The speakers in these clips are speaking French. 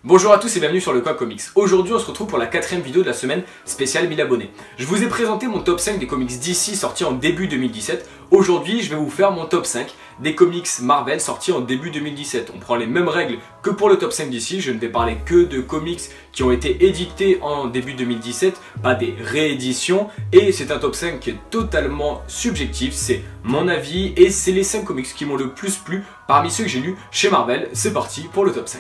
Bonjour à tous et bienvenue sur le Quoi Comics. Aujourd'hui on se retrouve pour la 4ème vidéo de la semaine spéciale 1000 abonnés. Je vous ai présenté mon top 5 des comics DC sortis en début 2017. Aujourd'hui je vais vous faire mon top 5 des comics Marvel sortis en début 2017. On prend les mêmes règles que pour le top 5 DC, je ne vais parler que de comics qui ont été édités en début 2017, pas des rééditions. Et c'est un top 5 qui est totalement subjectif, c'est mon avis et c'est les 5 comics qui m'ont le plus plu parmi ceux que j'ai lus chez Marvel. C'est parti pour le top 5.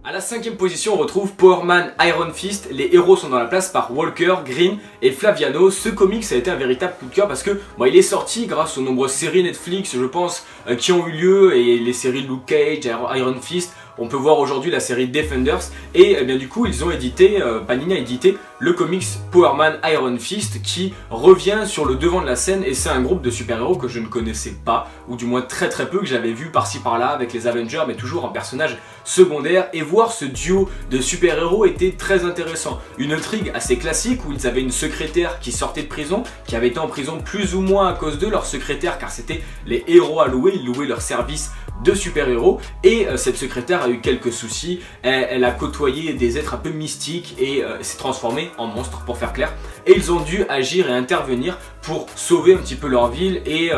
A la 5ème position, on retrouve Power Man Iron Fist. Les héros sont dans la place par Walker, Green et Flaviano. Ce comics a été un véritable coup de cœur parce que il est sorti grâce aux nombreuses séries Netflix, je pense, qui ont eu lieu, et les séries Luke Cage, Iron Fist. On peut voir aujourd'hui la série Defenders et bien du coup ils ont édité, Panini a édité le comics Power Man Iron Fist qui revient sur le devant de la scène, et c'est un groupe de super-héros que je ne connaissais pas, ou du moins très peu, que j'avais vu par-ci par-là avec les Avengers, mais toujours en personnage secondaire, et voir ce duo de super-héros était très intéressant. Une intrigue assez classique où ils avaient une secrétaire qui sortait de prison, qui avait été en prison plus ou moins à cause de leur secrétaire, car c'était les héros à louer, ils louaient leur service de super-héros, et cette secrétaire a eu quelques soucis, elle a côtoyé des êtres un peu mystiques et s'est transformée en monstre pour faire clair, et ils ont dû agir et intervenir pour sauver un petit peu leur ville et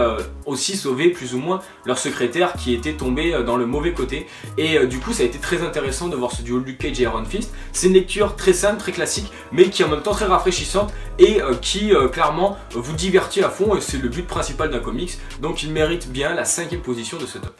aussi sauver plus ou moins leur secrétaire qui était tombé dans le mauvais côté. Et du coup ça a été très intéressant de voir ce duo Luke Cage et Iron Fist. C'est une lecture très simple, très classique, mais qui est en même temps très rafraîchissante et qui clairement vous divertit à fond, et c'est le but principal d'un comics, donc il mérite bien la 5ème position de ce top.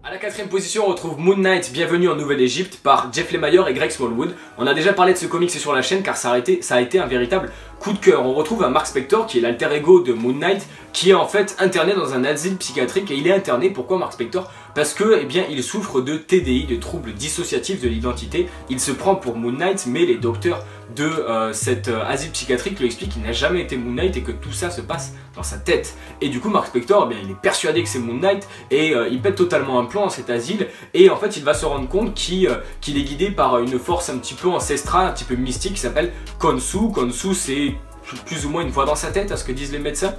A la 4ème position, on retrouve Moon Knight, Bienvenue en Nouvelle-Égypte par Jeff Lemire et Greg Smallwood. On a déjà parlé de ce comics sur la chaîne car ça a été un véritable coup de cœur. On retrouve un Mark Spector qui est l'alter ego de Moon Knight, qui est en fait interné dans un asile psychiatrique. Et il est interné, pourquoi Mark Spector? Parce que il souffre de TDI, de troubles dissociatifs de l'identité. Il se prend pour Moon Knight, mais les docteurs de cet asile psychiatrique lui expliquent qu'il n'a jamais été Moon Knight et que tout ça se passe dans sa tête. Et du coup Mark Spector, il est persuadé que c'est Moon Knight et il pète totalement un plomb dans cet asile, et en fait il va se rendre compte qu'il est guidé par une force un petit peu ancestrale, un petit peu mystique qui s'appelle Khonshu. Khonshu, c'est plus ou moins une voix dans sa tête à ce que disent les médecins.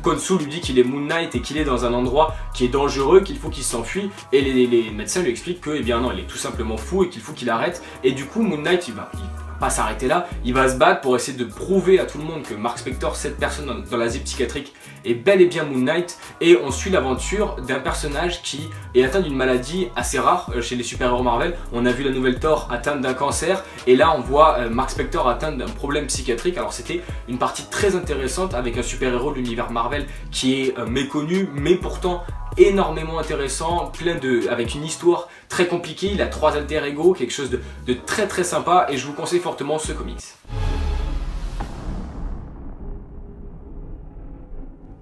Khonshu lui dit qu'il est Moon Knight et qu'il est dans un endroit qui est dangereux, qu'il faut qu'il s'enfuit, et les médecins lui expliquent que non, il est tout simplement fou et qu'il faut qu'il arrête. Et du coup Moon Knight il va pas s'arrêter là, il va se battre pour essayer de prouver à tout le monde que Mark Spector, cette personne dans l'asile psychiatrique, est bel et bien Moon Knight. Et on suit l'aventure d'un personnage qui est atteint d'une maladie assez rare chez les super-héros Marvel. On a vu la nouvelle Thor atteinte d'un cancer, et là on voit Mark Spector atteint d'un problème psychiatrique. Alors c'était une partie très intéressante avec un super-héros de l'univers Marvel qui est méconnu, mais pourtant énormément intéressant, avec une histoire très compliquée. Il a 3 alter ego, quelque chose de très sympa, et je vous conseille fortement ce comics.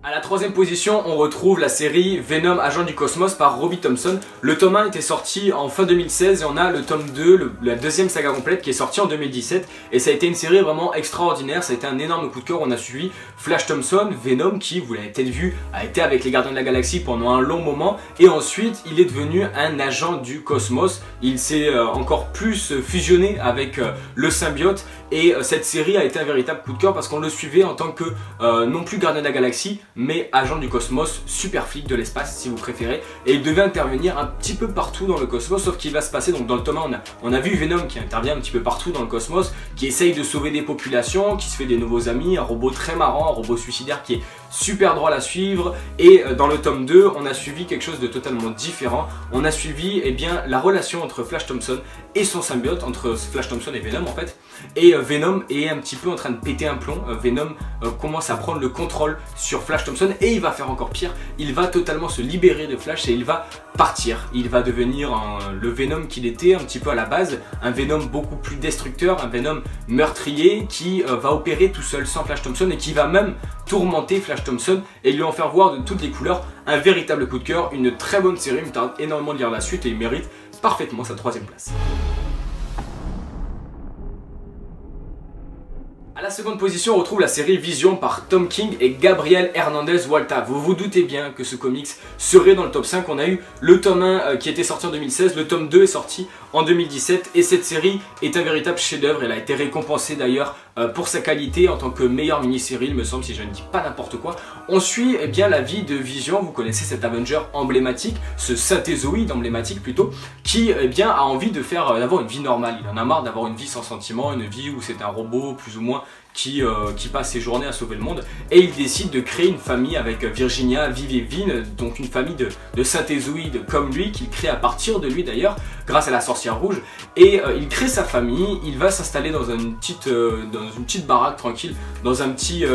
A la 3ème position, on retrouve la série Venom Agent du Cosmos par Robbie Thompson. Le tome 1 était sorti en fin 2016 et on a le tome 2, la deuxième saga complète, qui est sortie en 2017. Et ça a été une série vraiment extraordinaire, ça a été un énorme coup de cœur. On a suivi Flash Thompson, Venom, qui, vous l'avez peut-être vu, a été avec les Gardiens de la Galaxie pendant un long moment. Et ensuite, il est devenu un agent du Cosmos. Il s'est encore plus fusionné avec le symbiote. Et cette série a été un véritable coup de cœur parce qu'on le suivait en tant que, non plus Gardien de la Galaxie, mais agent du cosmos, super flic de l'espace si vous préférez, et il devait intervenir un petit peu partout dans le cosmos, sauf qu'il va se passer, donc dans le tome 1 on a vu Venom qui intervient un petit peu partout dans le cosmos, qui essaye de sauver des populations, qui se fait des nouveaux amis, un robot très marrant, un robot suicidaire qui est super drôle à suivre. Et dans le tome 2 on a suivi quelque chose de totalement différent. On a suivi la relation entre Flash Thompson et son symbiote, entre Flash Thompson et Venom en fait, et Venom est un petit peu en train de péter un plomb. Venom commence à prendre le contrôle sur Flash Thompson, et il va faire encore pire, il va totalement se libérer de Flash et il va partir. Il va devenir le Venom qu'il était un petit peu à la base, un Venom beaucoup plus destructeur, un Venom meurtrier qui va opérer tout seul sans Flash Thompson, et qui va même tourmenter Flash Thompson et lui en faire voir de toutes les couleurs. Un véritable coup de cœur, une très bonne série, il me tarde énormément de lire la suite et il mérite parfaitement sa 3ème place. A la 2ème position, on retrouve la série Vision par Tom King et Gabriel Hernandez Walta. Vous vous doutez bien que ce comics serait dans le top 5. On a eu le tome 1 qui était sorti en 2016, le tome 2 est sorti en 2017, et cette série est un véritable chef-d'œuvre. Elle a été récompensée d'ailleurs pour sa qualité en tant que meilleure mini-série, il me semble, si je ne dis pas n'importe quoi. On suit bien la vie de Vision, vous connaissez cet Avenger emblématique, ce synthézoïde emblématique plutôt, qui bien a envie de d'avoir une vie normale. Il en a marre d'avoir une vie sans sentiment, une vie où c'est un robot plus ou moins qui passe ses journées à sauver le monde, et il décide de créer une famille avec Virginia, Viv et Vin, donc une famille de synthézoïdes comme lui, qu'il crée à partir de lui d'ailleurs, grâce à la sorcière rouge, et il crée sa famille. Il va s'installer dans une petite baraque tranquille, dans un petit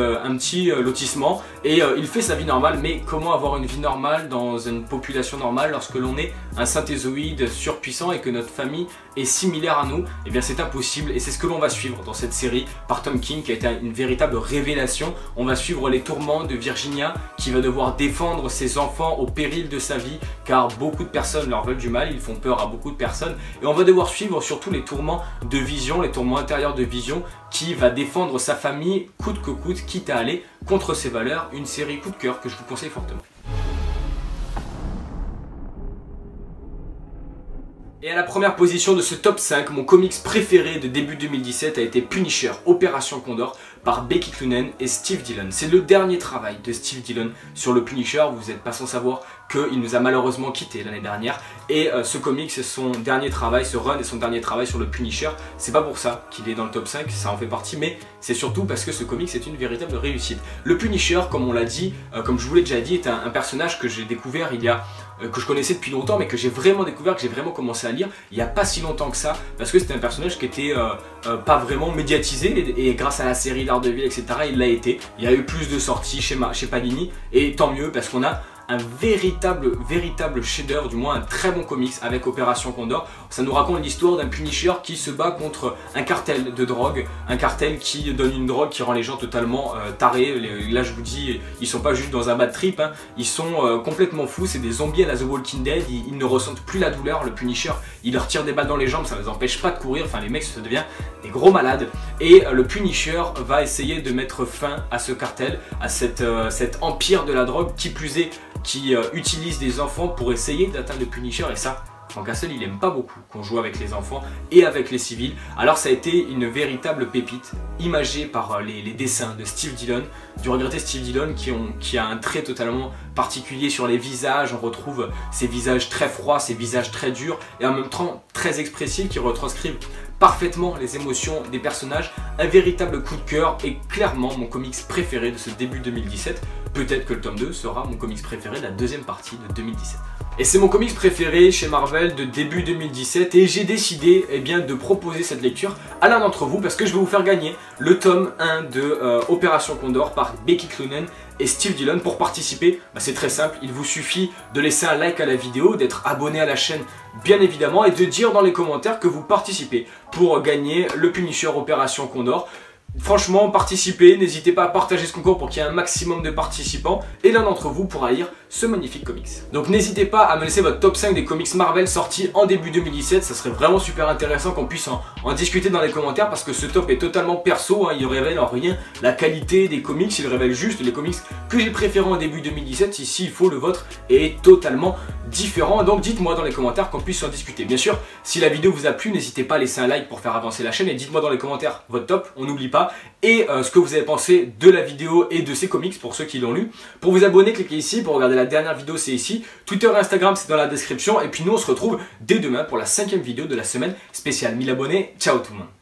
lotissement, et il fait sa vie normale. Mais comment avoir une vie normale dans une population normale lorsque l'on est un synthézoïde surpuissant et que notre famille est similaire à nous? Eh bien c'est impossible, et c'est ce que l'on va suivre dans cette série par Tom King, qui a été une véritable révélation. On va suivre les tourments de Virginia, qui va devoir défendre ses enfants au péril de sa vie, car beaucoup de personnes leur veulent du mal, ils font peur à beaucoup de personnes, et on va devoir suivre surtout les tourments de Vision, les tourments intérieurs de Vision, qui va défendre sa famille coûte que coûte, quitte à aller contre ses valeurs. Une série coup de cœur que je vous conseille fortement. Et à la première position de ce top 5, mon comics préféré de début 2017 a été Punisher, Opération Condor, par Becky Cloonan et Steve Dillon. C'est le dernier travail de Steve Dillon sur le Punisher. Vous n'êtes pas sans savoir qu'il nous a malheureusement quitté l'année dernière. Et ce comics, c'est son dernier travail, ce run est son dernier travail sur le Punisher. C'est pas pour ça qu'il est dans le top 5, ça en fait partie, mais c'est surtout parce que ce comics est une véritable réussite. Le Punisher, comme on l'a dit, comme je vous l'ai déjà dit, est un personnage que j'ai découvert que je connaissais depuis longtemps, mais que j'ai vraiment découvert, que j'ai vraiment commencé à lire il n'y a pas si longtemps que ça, parce que c'était un personnage qui était pas vraiment médiatisé, et grâce à la série Daredevil, etc., il l'a été. Il y a eu plus de sorties chez Panini, et tant mieux, parce qu'on a un véritable chef-d'œuvre, du moins un très bon comics avec Opération Condor. Ça nous raconte l'histoire d'un Punisher qui se bat contre un cartel de drogue, un cartel qui donne une drogue qui rend les gens totalement tarés. Là je vous dis, ils sont pas juste dans un bad trip, hein. Ils sont complètement fous, c'est des zombies à la The Walking Dead, ils ne ressentent plus la douleur. Le Punisher, il leur tire des balles dans les jambes, ça ne les empêche pas de courir, enfin les mecs ça devient des gros malades. Et le Punisher va essayer de mettre fin à ce cartel, à cet empire de la drogue, qui plus est, qui utilise des enfants pour essayer d'atteindre le Punisher, et ça, Frank Castle il aime pas beaucoup qu'on joue avec les enfants et avec les civils. Alors ça a été une véritable pépite, imagée par les dessins de Steve Dillon, du regretté Steve Dillon, qui a un trait totalement particulier sur les visages. On retrouve ces visages très froids, ces visages très durs, et en même temps très expressifs, qui retranscrivent parfaitement les émotions des personnages. Un véritable coup de cœur, et clairement mon comics préféré de ce début 2017. Peut-être que le tome 2 sera mon comics préféré de la deuxième partie de 2017. Et c'est mon comics préféré chez Marvel de début 2017, et j'ai décidé de proposer cette lecture à l'un d'entre vous, parce que je vais vous faire gagner le tome 1 de Opération Condor par Becky Cloonan et Steve Dillon. Pour participer, c'est très simple, il vous suffit de laisser un like à la vidéo, d'être abonné à la chaîne bien évidemment, et de dire dans les commentaires que vous participez pour gagner le Punisher Opération Condor. Franchement, participez, n'hésitez pas à partager ce concours pour qu'il y ait un maximum de participants, et l'un d'entre vous pourra lire ce magnifique comics. Donc n'hésitez pas à me laisser votre top 5 des comics Marvel sortis en début 2017, ça serait vraiment super intéressant qu'on puisse en discuter dans les commentaires, parce que ce top est totalement perso, hein, il ne révèle en rien la qualité des comics, il révèle juste les comics que j'ai préférés en début 2017. Ici, il faut le vôtre est totalement différent, donc dites-moi dans les commentaires qu'on puisse en discuter. Bien sûr, si la vidéo vous a plu, n'hésitez pas à laisser un like pour faire avancer la chaîne, et dites-moi dans les commentaires votre top, on n'oublie pas, et ce que vous avez pensé de la vidéo et de ces comics pour ceux qui l'ont lu. Pour vous abonner, cliquez ici, pour regarder la dernière vidéo c'est ici, Twitter et Instagram c'est dans la description, et puis nous on se retrouve dès demain pour la 5e vidéo de la semaine spéciale 1000 abonnés. Ciao tout le monde.